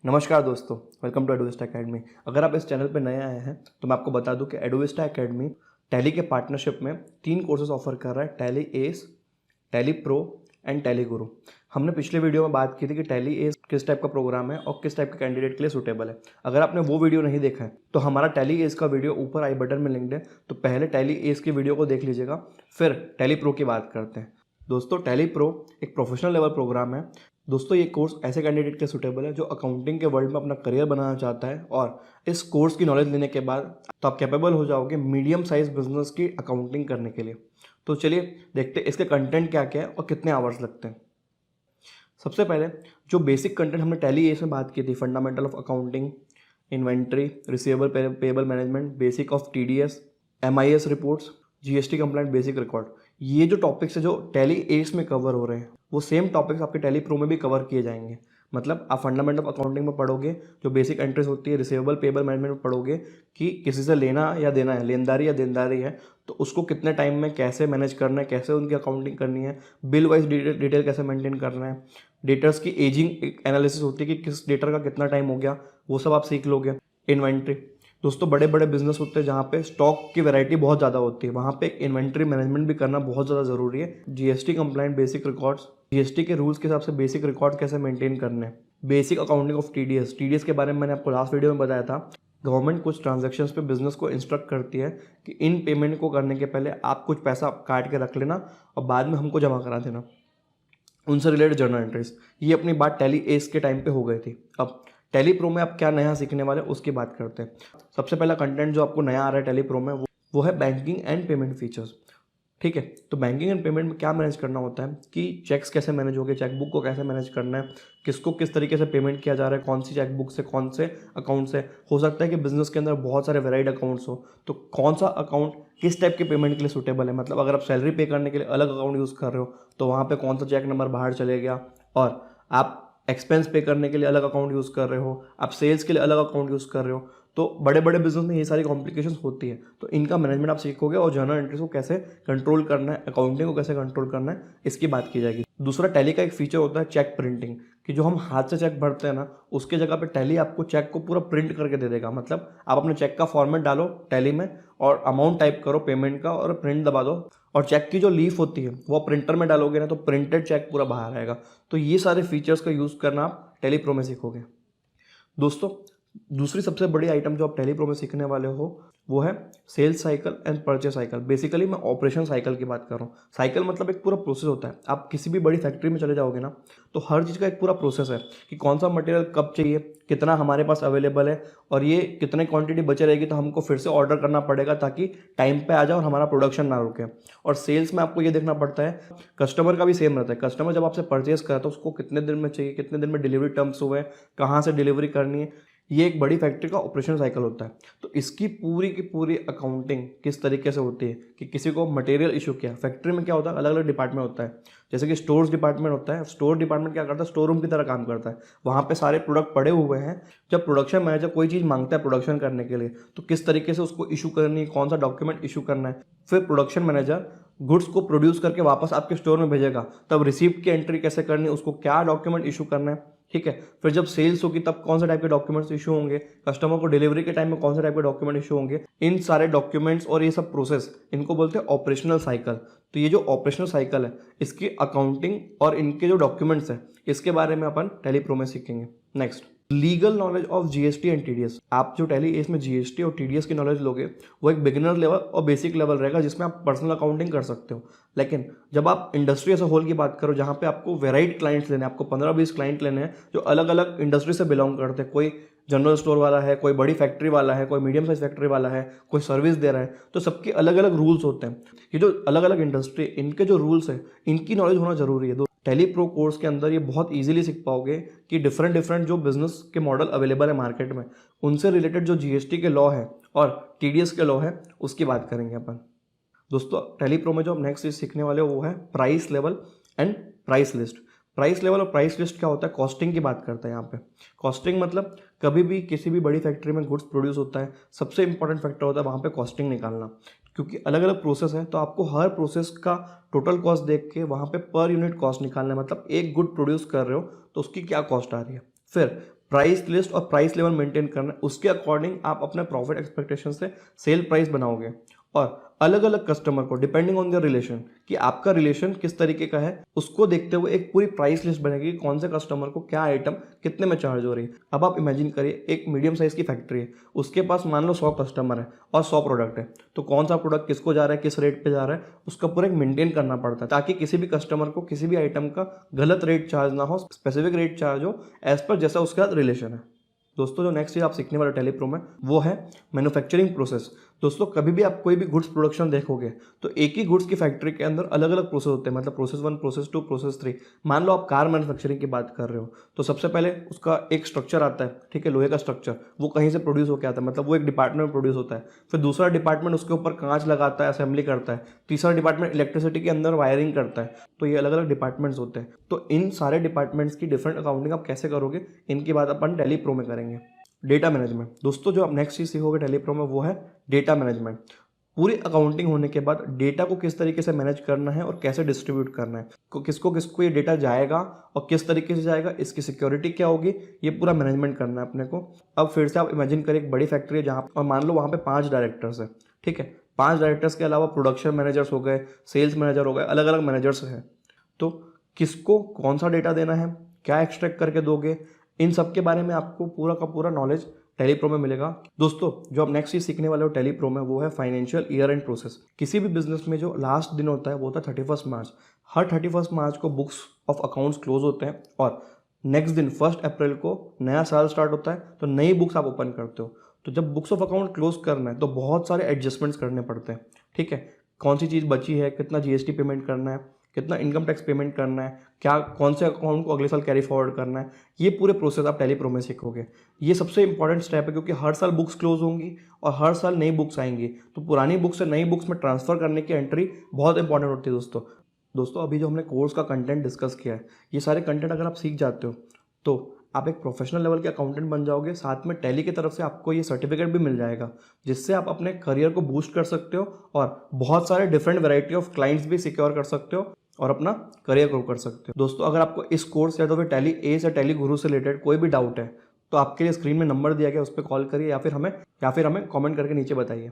नमस्कार दोस्तों, welcome to एडोविस्टा academy. अगर आप इस चैनल पर नए आए हैं तो मैं आपको बता दूं कि एडोविस्टा एकेडमी टैली के पार्टनरशिप में 3 कोर्सेज ऑफर कर रहा है, tally S, tally pro and tally गुरु। हमने पिछले वीडियो में बात की थी कि टैली एस किस टाइप का प्रोग्राम है और किस टाइप के कैंडिडेट के लिए सूटेबल है। अगर आपने वो वीडियो नहीं देखा है तो हमारा टैली एस का वीडियो ऊपर आई बटन में लिंक्ड है, तो पहले टैली एस की वीडियो को देख लीजिएगा, फिर टैली प्रो की बात करते हैं। दोस्तों, टैली प्रो एक प्रोफेशनल लेवल प्रोग्राम है। दोस्तों, ये कोर्स ऐसे कैंडिडेट के सूटेबल है जो अकाउंटिंग के वर्ल्ड में अपना करियर बनाना चाहता है, और इस कोर्स की नॉलेज लेने के बाद तो आप कैपेबल हो जाओगे मीडियम साइज बिजनेस की अकाउंटिंग करने के लिए। तो चलिए देखते हैं इसके कंटेंट क्या क्या है और कितने आवर्स लगते हैं। सबसे पहले जो बेसिक कंटेंट हमने टैली एस में बात की थी, fundamental of accounting, inventory, receivable payable management, basic of TDS, MIS reports, GST complaint basic record, ये जो टॉपिक्स है जो टैली एस में कवर हो रहे हैं वो सेम टॉपिक्स आपके टैली प्रो में भी कवर किए जाएंगे। मतलब आप फंडामेंटल ऑफ अकाउंटिंग में पढ़ोगे, जो बेसिक एंट्रीज होती है, रिसीवेबल पेएबल मैनेजमेंट में पढ़ोगे कि किसी से लेना या देना है, लेनदारी या देनदारी है, तो उसको कितने टाइम में कैसे मैनेज करना है, कैसे उनकी अकाउंटिंग करनी है, बिल वाइज डिटेल कैसे मेंटेन करना है, डेटर्स की एजिंग एनालिसिस होती है कि किस डेटर का कितना टाइम हो गया, वो सब आप सीख लोगे। इन्वेंट्री, दोस्तों बड़े बड़े बिजनेस होते हैं जहाँ पे स्टॉक की वैरायटी बहुत ज़्यादा होती है, वहाँ पे एक इन्वेंट्री मैनेजमेंट भी करना बहुत ज़्यादा ज़रूरी है। GST complaint basic records, GST के रूल्स के हिसाब से बेसिक रिकॉर्ड कैसे मेंटेन करने हैं। Basic accounting of TDS, TDS के बारे में मैंने आपको लास्ट वीडियो में बताया था। गवर्नमेंट कुछ ट्रांजैक्शंस पे बिजनेस को इंस्ट्रक्ट करती है कि इन पेमेंट को करने के पहले आप कुछ पैसा काट के रख लेना और बाद में हमको जमा करा देना, उनसे रिलेटेड जर्नल एंट्रीज। ये अपनी बात टैली एस के टाइम पे हो गई थी। अब टैली प्रो में आप क्या नया सीखने वाले उसकी बात करते हैं। सबसे पहला कंटेंट जो आपको नया आ रहा है टैली प्रो में वो है बैंकिंग एंड पेमेंट फीचर्स। ठीक है, तो बैंकिंग एंड पेमेंट में क्या मैनेज करना होता है कि चेक्स कैसे मैनेज होंगे, चेकबुक को कैसे मैनेज करना है, किसको किस तरीके से पेमेंट किया जा रहा है, कौन सी चेकबुक से, कौन से अकाउंट से। हो सकता है कि बिजनेस के अंदर बहुत सारे वेराइड अकाउंट्स हो, तो कौन सा अकाउंट किस टाइप के पेमेंट के लिए सूटेबल है। मतलब अगर आप सैलरी पे करने के लिए अलग अकाउंट यूज़ कर रहे हो तो वहाँ पर कौन सा चेक नंबर बाहर चले गया, और आप एक्सपेंस पे करने के लिए अलग अकाउंट यूज़ कर रहे हो, आप सेल्स के लिए अलग अकाउंट यूज़ कर रहे हो, तो बड़े बड़े बिजनेस में ये सारी कॉम्प्लिकेशंस होती है। तो इनका मैनेजमेंट आप सीखोगे और जर्नल एंट्रीज को कैसे कंट्रोल करना है, अकाउंटिंग को कैसे कंट्रोल करना है, इसकी बात की जाएगी। दूसरा, टैली का एक फीचर होता है चेक प्रिंटिंग, कि जो हम हाथ से चेक भरते हैं ना, उसके जगह पे टैली आपको चेक को पूरा प्रिंट करके दे देगा। मतलब आप अपने चेक का फॉर्मेट डालो टैली में और अमाउंट टाइप करो पेमेंट का और प्रिंट दबा दो, और चेक की जो लीफ होती है वो प्रिंटर में डालोगे ना तो प्रिंटेड चेक पूरा बाहर आएगा। तो ये सारे फीचर्स का यूज़ करना आप टैली प्रो में सीखोगे। दोस्तों, दूसरी सबसे बड़ी आइटम जो आप टैली प्रो में सीखने वाले हो वो है sales cycle and purchase cycle. Basically मैं ऑपरेशन साइकिल की बात कर रहा हूँ। साइकिल मतलब एक पूरा प्रोसेस होता है। आप किसी भी बड़ी फैक्ट्री में चले जाओगे ना तो हर चीज़ का एक पूरा प्रोसेस है कि कौन सा मटेरियल कब चाहिए, कितना हमारे पास अवेलेबल है, और ये कितने क्वांटिटी बचे रहेगी तो हमको फिर से ऑर्डर करना पड़ेगा ताकि टाइम पे आ जाए और हमारा प्रोडक्शन ना रुके। और सेल्स में आपको ये देखना पड़ता है, कस्टमर का भी सेम रहता है। कस्टमर जब आपसे परचेस करता है तो उसको कितने दिन में चाहिए, कितने दिन में डिलीवरी टर्म्स हुए, कहाँ से डिलीवरी करनी है, ये एक बड़ी फैक्ट्री का ऑपरेशन साइकिल होता है। तो इसकी पूरी की पूरी अकाउंटिंग किस तरीके से होती है कि किसी को मटेरियल इशू किया, फैक्ट्री में क्या होता है, अलग अलग डिपार्टमेंट होता है। जैसे कि स्टोर्स डिपार्टमेंट होता है, स्टोर डिपार्टमेंट क्या करता है, स्टोर रूम की तरह काम करता है। वहाँ पे सारे प्रोडक्ट पड़े हुए हैं। जब प्रोडक्शन मैनेजर कोई चीज़ मांगता है प्रोडक्शन करने के लिए तो किस तरीके से उसको इशू करनी है, कौन सा डॉक्यूमेंट इशू करना है, फिर प्रोडक्शन मैनेजर गुड्स को प्रोड्यूस करके वापस आपके स्टोर में भेजेगा, तब रिसीप्ट की एंट्री कैसे करनी है, उसको क्या डॉक्यूमेंट इशू करना है। ठीक है, फिर जब सेल्स होगी तब कौन सा टाइप के डॉक्यूमेंट्स इशू होंगे, कस्टमर को डिलीवरी के टाइम में कौन सा टाइप के डॉक्यूमेंट इशू होंगे, इन सारे डॉक्यूमेंट्स और ये सब प्रोसेस, इनको बोलते हैं ऑपरेशनल साइकिल। तो ये जो ऑपरेशनल साइकिल है इसकी अकाउंटिंग और इनके जो डॉक्यूमेंट्स हैं इसके बारे में अपन टैली प्रो में सीखेंगे। Next, legal knowledge of GST and TDS. आप जो टैली एस में जीएसटी और टीडीएस की नॉलेज लोगे वो एक बिगिनर लेवल और बेसिक लेवल रहेगा जिसमें आप पर्सनल अकाउंटिंग कर सकते हो। लेकिन जब आप इंडस्ट्री एज अ होल की बात करो, जहाँ पे आपको वेराइड क्लाइंट्स लेने हैं, आपको 15-20 क्लाइंट लेने हैं जो अलग अलग इंडस्ट्री से बिलोंग करते हैं, कोई जनरल स्टोर वाला है, कोई बड़ी फैक्ट्री वाला है, कोई मीडियम साइज फैक्ट्री वाला है, कोई सर्विस दे रहा है, तो सबके अलग अलग रूल्स होते हैं। ये जो अलग अलग इंडस्ट्री, इनके जो रूल्स हैं इनकी नॉलेज होना जरूरी है। टैली प्रो कोर्स के अंदर ये बहुत इजीली सीख पाओगे कि डिफरेंट जो बिजनेस के मॉडल अवेलेबल है मार्केट में, उनसे रिलेटेड जो जीएसटी के लॉ है और टीडीएस के लॉ है उसकी बात करेंगे अपन। दोस्तों, टैली प्रो में जो हम नेक्स्ट चीज सीखने वाले हो वो है price level and price list. Price level और प्राइस लिस्ट क्या होता है, कॉस्टिंग की बात करते हैं यहाँ पे। कॉस्टिंग मतलब कभी भी किसी भी बड़ी फैक्ट्री में गुड्स प्रोड्यूस होता है, सबसे इंपॉर्टेंट फैक्टर होता है वहाँ पे कॉस्टिंग निकालना, क्योंकि अलग अलग प्रोसेस है तो आपको हर प्रोसेस का टोटल कॉस्ट देख के वहाँ पे पर यूनिट कॉस्ट निकालना है। मतलब एक गुड प्रोड्यूस कर रहे हो तो उसकी क्या कॉस्ट आ रही है। फिर प्राइस लिस्ट और प्राइस लेवल मेंटेन करना है, उसके अकॉर्डिंग आप अपने प्रॉफिट एक्सपेक्टेशन से सेल प्राइस बनाओगे। और अलग अलग कस्टमर को डिपेंडिंग ऑन देयर रिलेशन, कि आपका रिलेशन किस तरीके का है, उसको देखते हुए एक पूरी प्राइस लिस्ट बनेगी कि कौन से कस्टमर को क्या आइटम कितने में चार्ज हो रही है। अब आप इमेजिन करिए एक मीडियम साइज की फैक्ट्री है, उसके पास मान लो 100 कस्टमर है और 100 प्रोडक्ट है, तो कौन सा प्रोडक्ट किसको जा रहा है, किस रेट पे जा रहा है, उसका पूरा एक मेंटेन करना पड़ता है, ताकि किसी भी कस्टमर को किसी भी आइटम का गलत रेट चार्ज ना हो, स्पेसिफिक रेट चार्ज हो एज पर जैसा उसका रिलेशन है। दोस्तों जो नेक्स्ट चीज़ आप सीखने वाले टैली प्रो में वो है मैन्युफैक्चरिंग प्रोसेस। दोस्तों कभी भी आप कोई भी गुड्स प्रोडक्शन देखोगे तो एक ही गुड्स की फैक्ट्री के अंदर अलग अलग प्रोसेस होते हैं, मतलब प्रोसेस 1, प्रोसेस 2, प्रोसेस 3। मान लो आप कार मैन्युफैक्चरिंग की बात कर रहे हो तो सबसे पहले उसका एक स्ट्रक्चर आता है, ठीक है, लोहे का स्ट्रक्चर, वो कहीं से प्रोड्यूस होकर आता है, मतलब वो एक डिपार्टमेंट में प्रोड्यूस होता है। फिर दूसरा डिपार्टमेंट उसके ऊपर कांच लगाता है, असेंबली करता है। तीसरा डिपार्टमेंट इलेक्ट्रिसिटी के अंदर वायरिंग करता है। तो ये अलग अलग डिपार्टमेंट्स होते हैं। तो इन सारे डिपार्टमेंट्स की डिफरेंट अकाउंटिंग आप कैसे करोगे, इनकी बात अपन टैली प्रो में करेंगे। Data management. दोस्तों जो आप नेक्स्ट चीज़ सीखोगे टैली प्रो में वो है डेटा मैनेजमेंट। पूरी अकाउंटिंग होने के बाद डेटा को किस तरीके से मैनेज करना है और कैसे डिस्ट्रीब्यूट करना है, किसको किसको ये डेटा जाएगा और किस तरीके से जाएगा, इसकी सिक्योरिटी क्या होगी, ये पूरा मैनेजमेंट करना है अपने को। अब फिर से आप इमेजिन करें एक बड़ी फैक्ट्री है जहाँ, और मान लो वहाँ पे 5 डायरेक्टर्स है, ठीक है। 5 डायरेक्टर्स के अलावा प्रोडक्शन मैनेजर्स हो गए, सेल्स मैनेजर हो गए, अलग अलग मैनेजर्स हैं। तो किसको कौन सा डेटा देना है, क्या एक्सट्रैक्ट करके दोगे, इन सब के बारे में आपको पूरा का पूरा नॉलेज टैली प्रो में मिलेगा। दोस्तों जो आप नेक्स्ट चीज सीखने वाले हो टैली प्रो में वो है फाइनेंशियल ईयर एंड प्रोसेस। किसी भी बिजनेस में जो लास्ट दिन होता है वो होता है 31 मार्च। हर 31 मार्च को बुक्स ऑफ अकाउंट्स क्लोज होते हैं और नेक्स्ट दिन 1 अप्रैल को नया साल स्टार्ट होता है, तो नई बुक्स आप ओपन करते हो। तो जब बुक्स ऑफ अकाउंट क्लोज करना है तो बहुत सारे एडजस्टमेंट्स करने पड़ते हैं, ठीक है। कौन सी चीज़ बची है, कितना जीएसटी पेमेंट करना है, कितना इनकम टैक्स पेमेंट करना है, क्या कौन से अकाउंट को अगले साल कैरी फॉरवर्ड करना है, ये पूरे प्रोसेस आप टैली प्रो में सीखोगे। ये सबसे इंपॉर्टेंट स्टेप है क्योंकि हर साल बुक्स क्लोज होंगी और हर साल नई बुक्स आएंगी, तो पुरानी बुक्स से नई बुक्स में ट्रांसफर करने की एंट्री बहुत इंपॉर्टेंट होती है। दोस्तों अभी जो हमने कोर्स का कंटेंट डिस्कस किया है, ये सारे कंटेंट अगर आप सीख जाते हो तो आप एक प्रोफेशनल लेवल के अकाउंटेंट बन जाओगे। साथ में टैली की तरफ से आपको ये सर्टिफिकेट भी मिल जाएगा, जिससे आप अपने करियर को बूस्ट कर सकते हो और बहुत सारे डिफरेंट वैरायटी ऑफ क्लाइंट्स भी सिक्योर कर सकते हो और अपना करियर ग्रो कर सकते हो। दोस्तों अगर आपको इस कोर्स या तो फिर टैली एस या टैली गुरु से रिलेटेड कोई भी डाउट है तो आपके लिए स्क्रीन में नंबर दिया गया, उस पर कॉल करिए या फिर हमें कमेंट करके नीचे बताइए।